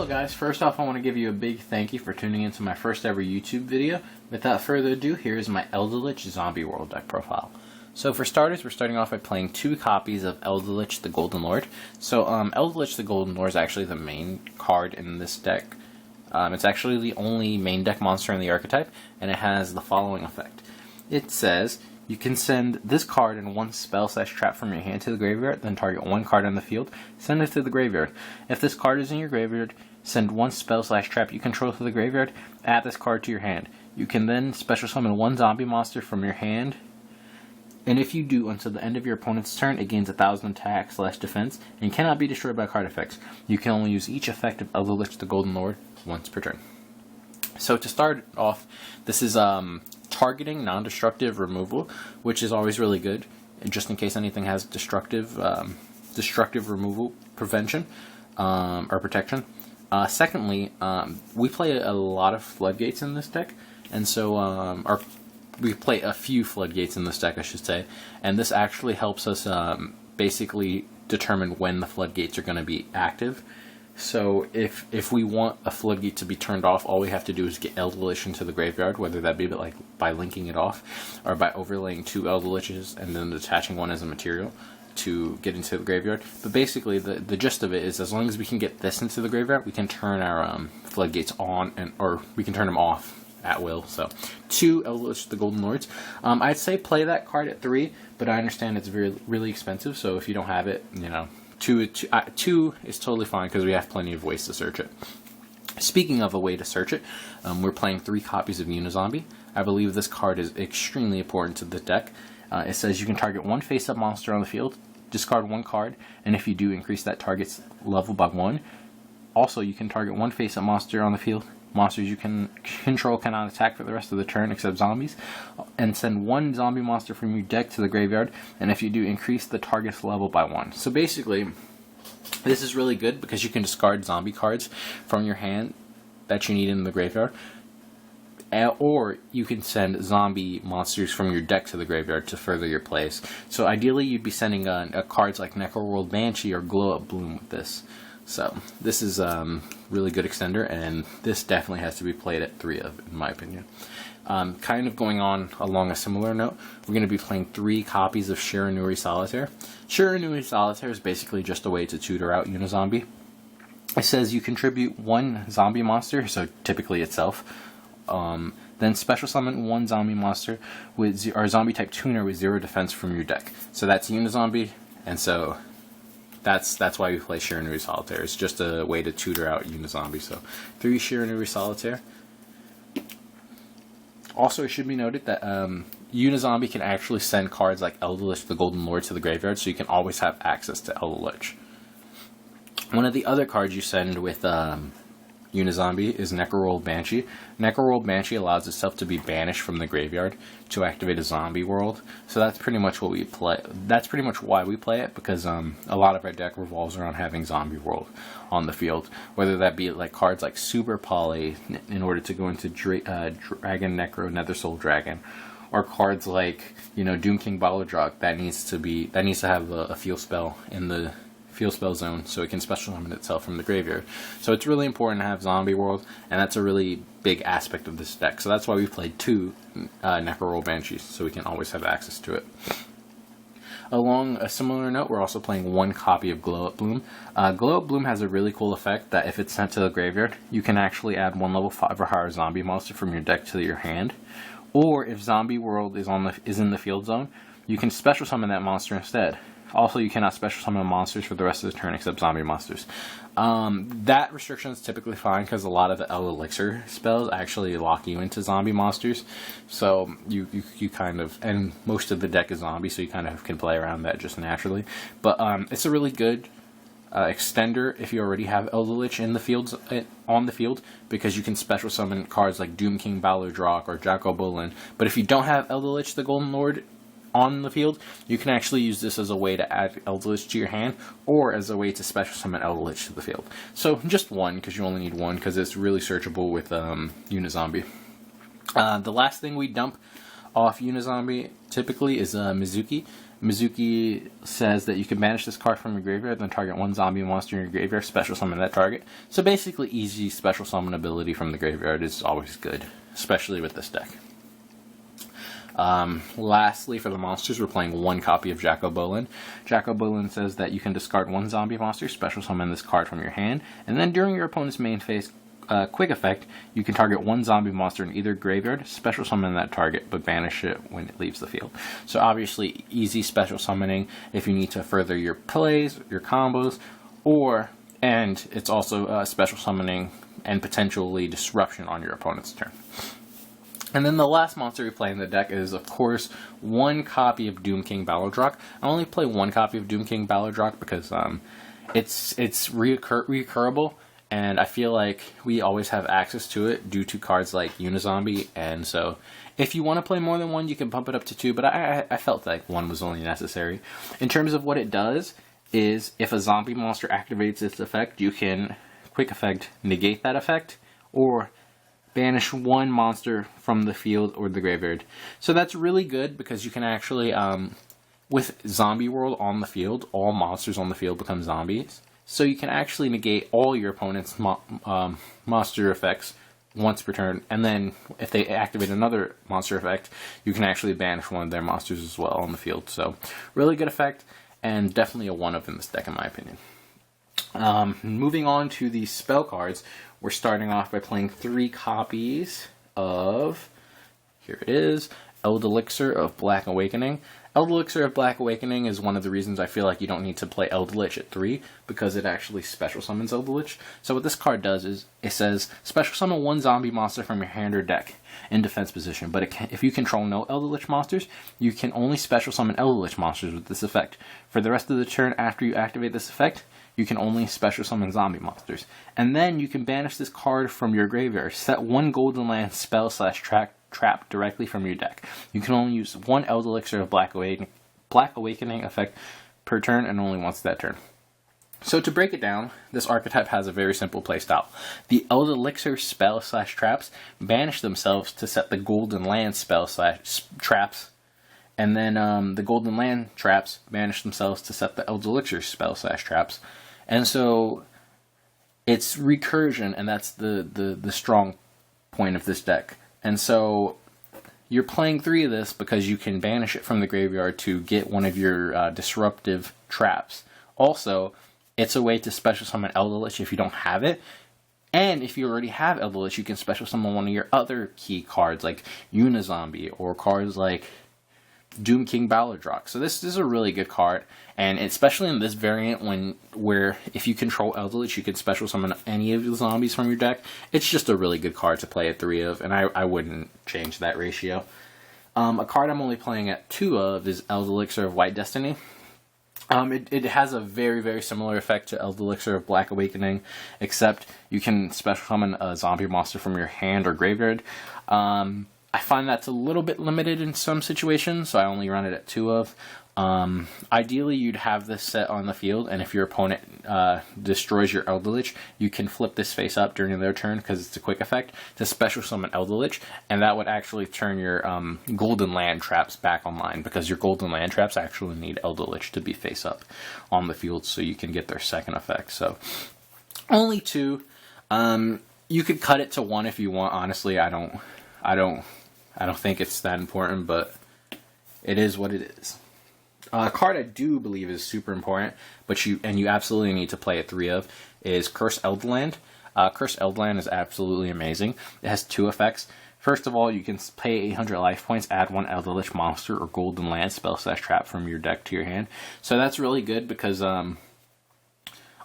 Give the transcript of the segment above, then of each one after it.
Hello guys, first off I want to give you a big thank you for tuning into my first ever YouTube video. Without further ado, here is my Eldlich Zombie World deck profile. So for starters, we're starting off by playing 2 copies of Eldlich the Golden Lord. So Eldlich the Golden Lord is actually the main card in this deck. It's actually the only main deck monster in the archetype, and it has the following effect. It says, you can send this card and 1 spell/trap from your hand to the graveyard, then target 1 card on the field, send it to the graveyard. If this card is in your graveyard, send 1 spell/trap you control to the graveyard, add this card to your hand. You can then special summon 1 zombie monster from your hand, and if you do, until the end of your opponent's turn, it gains 1000 attack/defense and cannot be destroyed by card effects. You can only use each effect of Eldlich the Golden Lord once per turn. So to start off, this is targeting non-destructive removal, which is always really good, just in case anything has destructive removal prevention or protection. Secondly, we play a lot of floodgates in this deck, and so we play a few floodgates in this deck, I should say, and this actually helps us basically determine when the floodgates are going to be active. So if we want a floodgate to be turned off, all we have to do is get Eldlich into the graveyard, whether that be like by linking it off or by overlaying 2 Eldliches and then attaching 1 as a material to get into the graveyard. But basically the gist of it is, as long as we can get this into the graveyard, we can turn our floodgates on or we can turn them off at will. So 2 Eldlich the Golden Lords. I'd say play that card at 3, but I understand it's really expensive, so if you don't have it, you know, 2 is totally fine because we have plenty of ways to search it. Speaking of a way to search it, we're playing 3 copies of Unizombie. I believe this card is extremely important to the deck. It says you can target 1 face-up monster on the field, discard 1 card, and if you do, increase that target's level by 1. Also, you can target 1 face-up monster on the field. Monsters you can control cannot attack for the rest of the turn except zombies, and send 1 zombie monster from your deck to the graveyard, and if you do, increase the target's level by 1. So basically, this is really good because you can discard zombie cards from your hand that you need in the graveyard, or you can send zombie monsters from your deck to the graveyard to further your plays. So ideally, you'd be sending cards like Necroworld Banshee or Glow Up Bloom with this. So this is really good extender, and this definitely has to be played at 3 of, in my opinion. Kind of going on along a similar note, we're going to be playing 3 copies of Shiranui Solitaire. Shiranui Solitaire is basically just a way to tutor out Unizombie. It says you contribute 1 zombie monster, so typically itself, then special summon 1 zombie monster with or zombie type tuner with 0 defense from your deck. So that's Unizombie, and so that's why we play Shiranui Solitaire. It's just a way to tutor out Unizombie. So 3 Shiranui Solitaire. Also, it should be noted that Unizombie can actually send cards like Eldlich the Golden Lord to the graveyard, so you can always have access to Eldlich. One of the other cards you send with Unizombie is Necroworld Banshee. Necroworld Banshee allows itself to be banished from the graveyard to activate a zombie world. So that's pretty much what we play. That's pretty much why we play it, because a lot of our deck revolves around having zombie world on the field. Whether that be like cards like Super Poly in order to go into Dragon Necro Nether Soul Dragon, or cards like, you know, Doom King Balodrog that needs to have a field spell in the field spell zone so it can special summon itself from the graveyard. So it's really important to have zombie world, and that's a really big aspect of this deck. So that's why we played 2 Necroworld Banshees, so we can always have access to it. Along a similar note, we're also playing 1 copy of Glow Up Bloom. Glow Up Bloom has a really cool effect that if it's sent to the graveyard, you can actually add 1 level 5 or higher zombie monster from your deck to your hand. Or if zombie world is in the field zone, you can special summon that monster instead. Also, you cannot special summon monsters for the rest of the turn except zombie monsters. That restriction is typically fine because a lot of the Elixir spells actually lock you into zombie monsters. So you kind of, and most of the deck is zombie, so you kind of can play around that just naturally. But it's a really good extender if you already have Eldlich in the fields on the field, because you can special summon cards like Doom King Balodrog or Jacko Bolin. But if you don't have Eldlich the Golden Lord on the field, you can actually use this as a way to add Eldlich to your hand, or as a way to special summon Eldlich to the field. So just 1, because you only need 1, because it's really searchable with Unizombie. The last thing we dump off Unizombie typically is Mizuki. Mizuki says that you can banish this card from your graveyard, then target one zombie monster in your graveyard, special summon that target. So basically, easy special summon ability from the graveyard is always good, especially with this deck. Lastly, for the monsters, we're playing one copy of Jacko Bolin. Jacko Bolin says that you can discard one zombie monster, special summon this card from your hand, and then during your opponent's main phase quick effect, you can target one zombie monster in either graveyard, special summon that target, but banish it when it leaves the field. So obviously, easy special summoning if you need to further your plays, your combos, and it's also special summoning and potentially disruption on your opponent's turn. And then the last monster we play in the deck is, of course, one copy of Doom King Balladrock. I only play one copy of Doom King Balladrock because it's recurable, and I feel like we always have access to it due to cards like Unizombie, and so if you want to play more than one, you can bump it up to two, but I felt like one was only necessary. In terms of what it does, is if a zombie monster activates its effect, you can quick effect negate that effect, or banish one monster from the field or the graveyard. So that's really good because you can actually, with Zombie World on the field, all monsters on the field become zombies. So you can actually negate all your opponent's monster effects once per turn, and then if they activate another monster effect, you can actually banish one of their monsters as well on the field. So really good effect, and definitely a 1-of in this deck in my opinion. Moving on to the spell cards, we're starting off by playing 3 copies of, here it is, Eldlich of Black Awakening. Eldlich of Black Awakening is one of the reasons I feel like you don't need to play Eldlich at 3, because it actually special summons Eldlich. So what this card does is, it says, special summon one zombie monster from your hand or deck in defense position, but if you control no Eldlich monsters, you can only special summon Eldlich monsters with this effect. For the rest of the turn after you activate this effect, you can only special summon zombie monsters. And then you can banish this card from your graveyard. Set one golden land spell / trap directly from your deck. You can only use one Eldlich of Black Awakening effect per turn, and only once that turn. So to break it down, this archetype has a very simple playstyle. The Eldlich spell / traps banish themselves to set the golden land spell / traps, and then the golden land traps banish themselves to set the Eldlich spell / traps. And so it's recursion, and that's the strong point of this deck. And so you're playing 3 of this because you can banish it from the graveyard to get one of your disruptive traps. Also, it's a way to special summon Eldlich if you don't have it. And if you already have Eldlich, you can special summon one of your other key cards like Unizombie, or cards like Doom King Balladrock. So this is a really good card, and especially in this variant where if you control Eldlich, you can special summon any of the zombies from your deck. It's just a really good card to play at 3 of, and I wouldn't change that ratio. A card I'm only playing at 2 of is Eldlich of White Destiny. It has a very, very similar effect to Eldlich of Black Awakening, except you can special summon a zombie monster from your hand or graveyard. I find that's a little bit limited in some situations, so I only run it at 2 of. Ideally, you'd have this set on the field, and if your opponent destroys your Eldlich, you can flip this face up during their turn, because it's a quick effect, to special summon Eldlich, and that would actually turn your golden land traps back online, because your golden land traps actually need Eldlich to be face up on the field, so you can get their second effect. So, only 2. You could cut it to 1 if you want. Honestly, I don't think it's that important, but it is what it is. A card I do believe is super important, but you absolutely need to play at 3 of, is Curse Eldland. Curse Eldland is absolutely amazing. It has 2 effects. First of all, you can pay 800 life points, add 1 Eldlich monster or golden land spell / trap from your deck to your hand. So that's really good because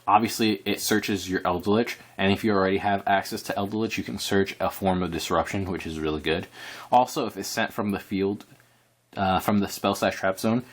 obviously it searches your Eldlich, and if you already have access to Eldlich, you can search a form of disruption, which is really good. Also, if it's sent from the field, from the spell / trap zone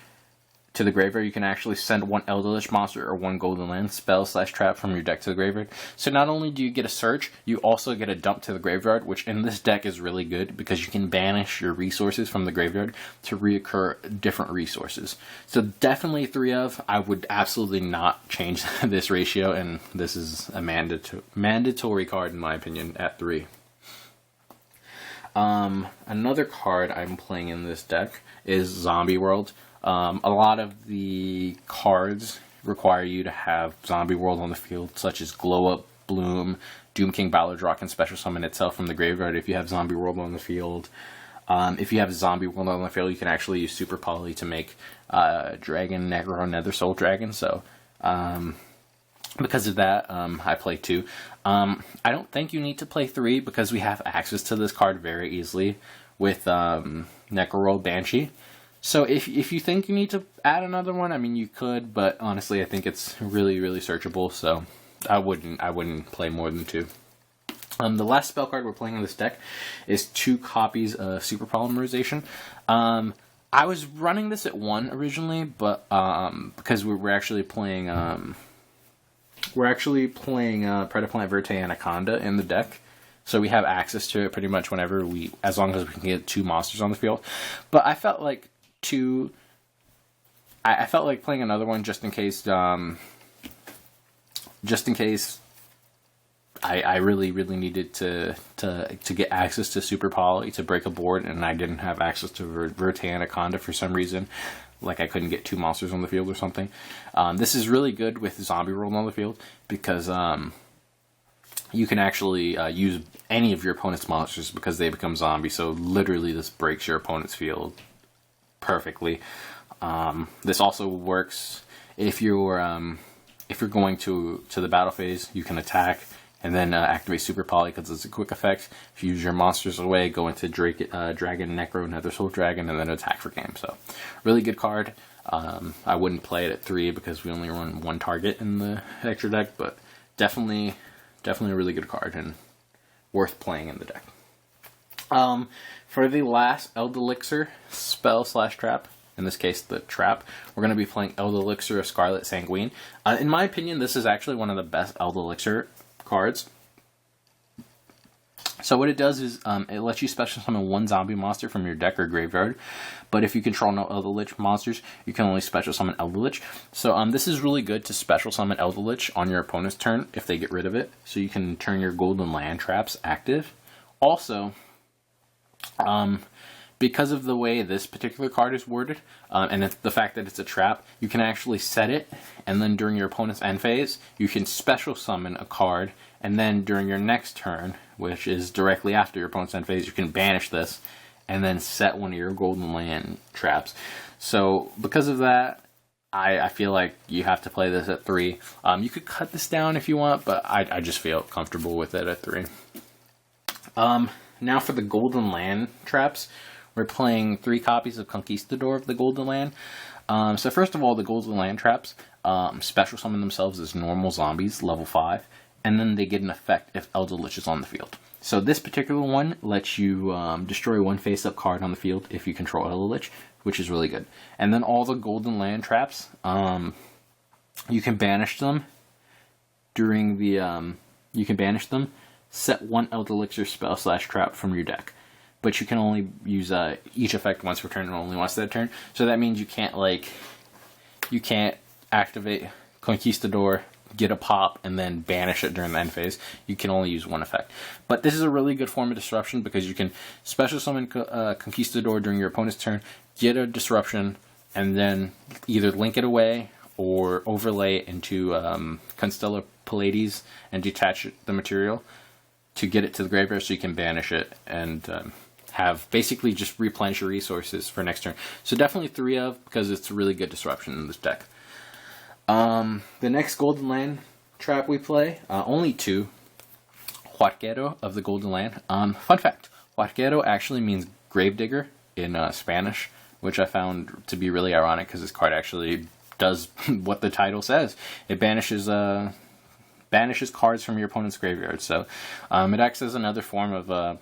to the graveyard, you can actually send 1 Eldlich monster or 1 golden land spell / trap from your deck to the graveyard. So not only do you get a search, you also get a dump to the graveyard, which in this deck is really good because you can banish your resources from the graveyard to reoccur different resources. So definitely 3 of. I would absolutely not change this ratio, and this is a mandatory card in my opinion at 3. Another card I'm playing in this deck is Zombie World. A lot of the cards require you to have Zombie World on the field, such as Glow Up, Bloom, Doom King Balladrock can special summon itself from the graveyard if you have Zombie World on the field. If you have Zombie World on the field, you can actually use Super Poly to make Dragon, Necro, Nether Soul Dragon. So, because of that, I play 2. I don't think you need to play 3 because we have access to this card very easily with Necro Banshee. So if you think you need to add another one, I mean you could, but honestly I think it's really searchable. So I wouldn't play more than 2. The last spell card we're playing in this deck is 2 copies of Super Polymerization. I was running this at 1 originally, but because we're actually playing Predaplant Verte Anaconda in the deck, so we have access to it pretty much whenever as long as we can get 2 monsters on the field. But I felt like I felt like playing another one just in case I really needed to get access to Super Poly to break a board, and I didn't have access to Verte Anaconda for some reason. Like I couldn't get 2 monsters on the field or something. This is really good with Zombie World on the field because you can actually use any of your opponent's monsters because they become zombies. So literally this breaks your opponent's field perfectly. This also works if you're going to the battle phase. You can attack and then activate Super Poly because it's a quick effect. If you use your monsters away, go into Dragon, Necro, Nether Soul Dragon, and then attack for game. So, really good card. I wouldn't play it at 3 because we only run 1 target in the extra deck, but definitely a really good card and worth playing in the deck. For the last Eldlich spell/trap, in this case the trap, we're going to be playing Eldlich of Scarlet Sanguine. In my opinion, this is actually one of the best Eldlich cards. So what it does is it lets you special summon 1 zombie monster from your deck or graveyard, but if you control no Eldlich monsters, you can only special summon Eldlich. So this is really good to special summon Eldlich on your opponent's turn if they get rid of it, so you can turn your golden land traps active. Also, because of the way this particular card is worded, and the fact that it's a trap, you can actually set it, and then during your opponent's end phase, you can special summon a card, and then during your next turn, which is directly after your opponent's end phase, you can banish this, and then set one of your golden land traps. So, because of that, I feel like you have to play this at 3. You could cut this down if you want, but I just feel comfortable with it at 3. Now for the golden land traps, we're playing 3 copies of Conquistador of the Golden Land. So first of all, the Golden Land traps special summon themselves as normal zombies, level 5, and then they get an effect if Eldlich is on the field. So this particular one lets you destroy 1 face-up card on the field if you control Eldlich, which is really good. And then all the Golden Land traps, you can banish them during the set 1 Eldlich spell/trap from your deck. But you can only use each effect once per turn and only once that turn. So that means you can't activate Conquistador, get a pop, and then banish it during the end phase. You can only use 1 effect. But this is a really good form of disruption because you can special summon Conquistador during your opponent's turn, get a disruption, and then either link it away or overlay it into Constellar Pallades and detach the material to get it to the graveyard so you can banish it and have basically just replenish your resources for next turn. So definitely 3 of, because it's a really good disruption in this deck. The next Golden Land trap we play, only 2. Huarquero of the Golden Land. Fun fact, Huarquero actually means gravedigger in Spanish, which I found to be really ironic because this card actually does what the title says. It banishes cards from your opponent's graveyard. So it acts as another form of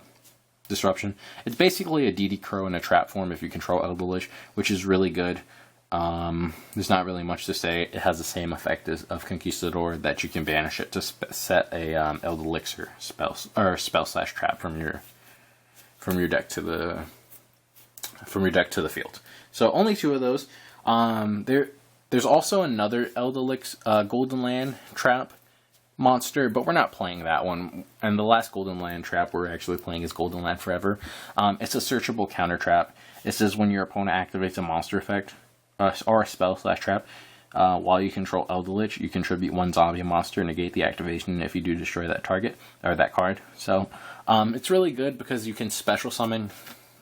disruption. It's basically a DD Crow in a trap form if you control Eldlich, which is really good. There's not really much to say. It has the same effect of Conquistador, that you can banish it to set a Eldlich spell/trap from your deck to the field. So only 2 of those. There's also another Eldlich Golden Land trap monster, but we're not playing that one. And the last Golden Land trap we're actually playing is Golden Land Forever. It's a searchable counter trap. It says when your opponent activates a monster effect or a spell / trap, while you control Eldlich, you contribute 1 zombie monster, negate the activation if you do destroy that target or that card. So it's really good because you can special summon.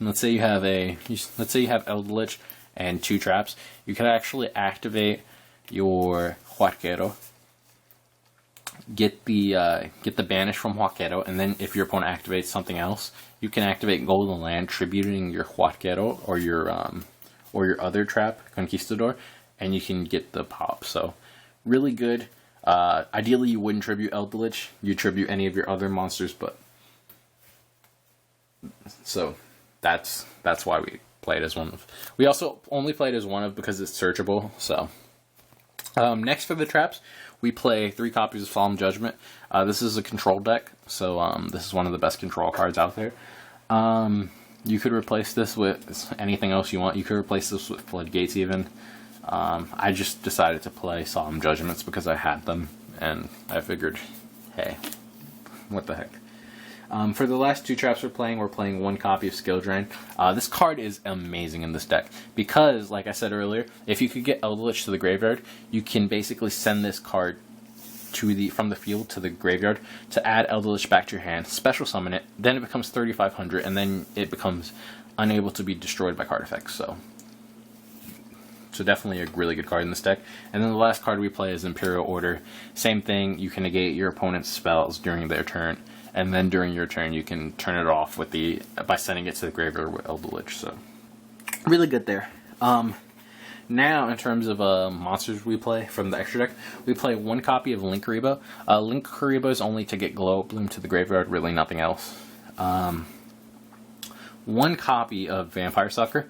Let's say you have Eldlich and 2 traps. You can actually activate your Huarquero, get the banish from Huarquero, and then if your opponent activates something else, you can activate Golden Land, tributing your Huarquero or your other trap, Conquistador, and you can get the pop. So really good. Ideally, you wouldn't tribute Eldlich. You tribute any of your other monsters, but so that's why we played as one of. We also only played as one of because it's searchable. So next for the traps, we play 3 copies of Solemn Judgment. This is a control deck, so this is one of the best control cards out there. You could replace this with anything else you want. You could replace this with Floodgates even. I just decided to play Solemn Judgments because I had them, and I figured, hey, what the heck. For the last 2 traps we're playing 1 copy of Skill Drain. This card is amazing in this deck because, like I said earlier, if you could get Eldlich to the graveyard, you can basically send this card from the field to the graveyard to add Eldlich back to your hand, special summon it, then it becomes 3,500, and then it becomes unable to be destroyed by card effects. So definitely a really good card in this deck. And then the last card we play is Imperial Order. Same thing, you can negate your opponent's spells during their turn, and then during your turn you can turn it off with by sending it to the graveyard with Eldlich. So really good there. Now, in terms of monsters we play from the extra deck, we play 1 copy of Linkuriboh. Linkuriboh is only to get Glow Up Bloom to the graveyard, really nothing else. 1 copy of Vampire Sucker.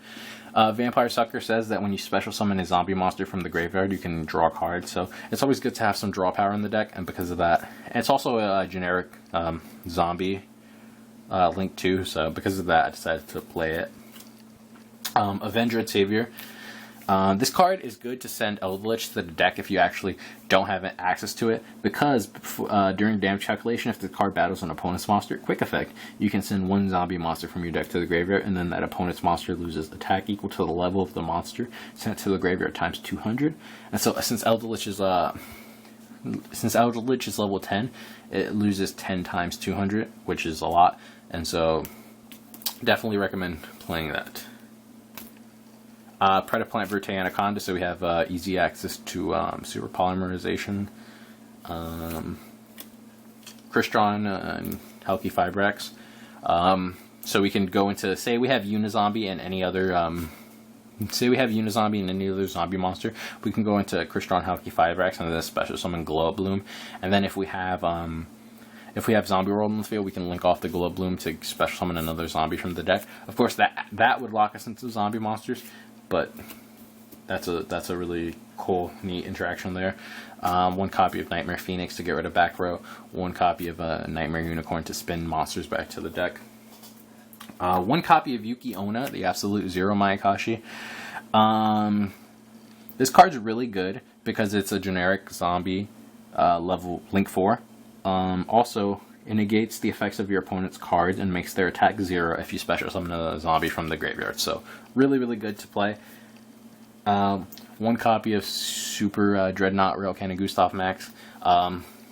Vampire Sucker says that when you special summon a zombie monster from the graveyard, you can draw a card. So it's always good to have some draw power in the deck, and because of that, and it's also a generic zombie Link too. So because of that, I decided to play it. Avenger Savior. This card is good to send Eldlich to the deck if you actually don't have access to it, because during damage calculation, if the card battles an opponent's monster, quick effect, you can send 1 zombie monster from your deck to the graveyard, and then that opponent's monster loses attack equal to the level of the monster sent to the graveyard times 200. And so since Eldlich is level 10, it loses 10 times 200, which is a lot, and so definitely recommend playing that. Predaplant Verte Anaconda, so we have easy access to Super Polymerization, Crystron, and Helki Fibrax. So we can go into, say we have Unizombie and any other, zombie monster, we can go into Crystron, Helki Fibrax, and then special summon Glow Up Bloom. And then if we have Zombie World in the field, we can link off the Glow Up Bloom to special summon another zombie from the deck. Of course, that would lock us into zombie monsters, but that's a really cool, neat interaction there. 1 copy of Nightmare Phoenix to get rid of back row. 1 copy of Nightmare Unicorn to spin monsters back to the deck. 1 copy of Yuki Onna, the Absolute Zero Mayakashi. This card's really good because it's a generic zombie level Link 4. Also, it negates the effects of your opponent's cards and makes their attack 0 if you special summon a zombie from the graveyard. So really, really good to play. 1 copy of Super Dreadnought Rail Cannon Gustav Max.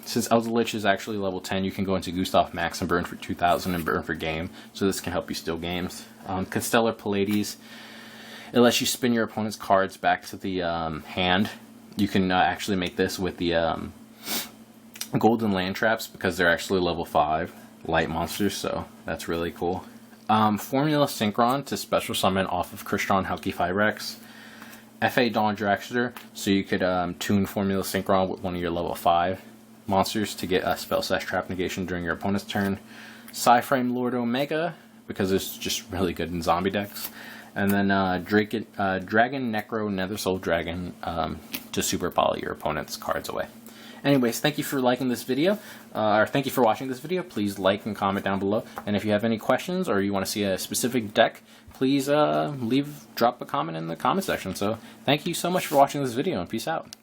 Since Eldlich is actually level 10, you can go into Gustav Max and burn for 2,000 and burn for game. So this can help you steal games. Constellar Pallades. It lets you spin your opponent's cards back to the hand. You can actually make this with the Golden Land traps because they're actually level 5 light monsters, so that's really cool. Formula Synchron to special summon off of Crystron, Helki Fibrax. F.A. Dawn Dragster, so you could tune Formula Synchron with one of your level 5 monsters to get a spell / trap negation during your opponent's turn. Psyframe Lord Omega, because it's just really good in zombie decks. And then Dragon Necro Nether Soul Dragon to super poly your opponent's cards away. Anyways, thank you for liking this video, or thank you for watching this video. Please like and comment down below. And if you have any questions or you want to see a specific deck, please drop a comment in the comment section. So thank you so much for watching this video, and peace out.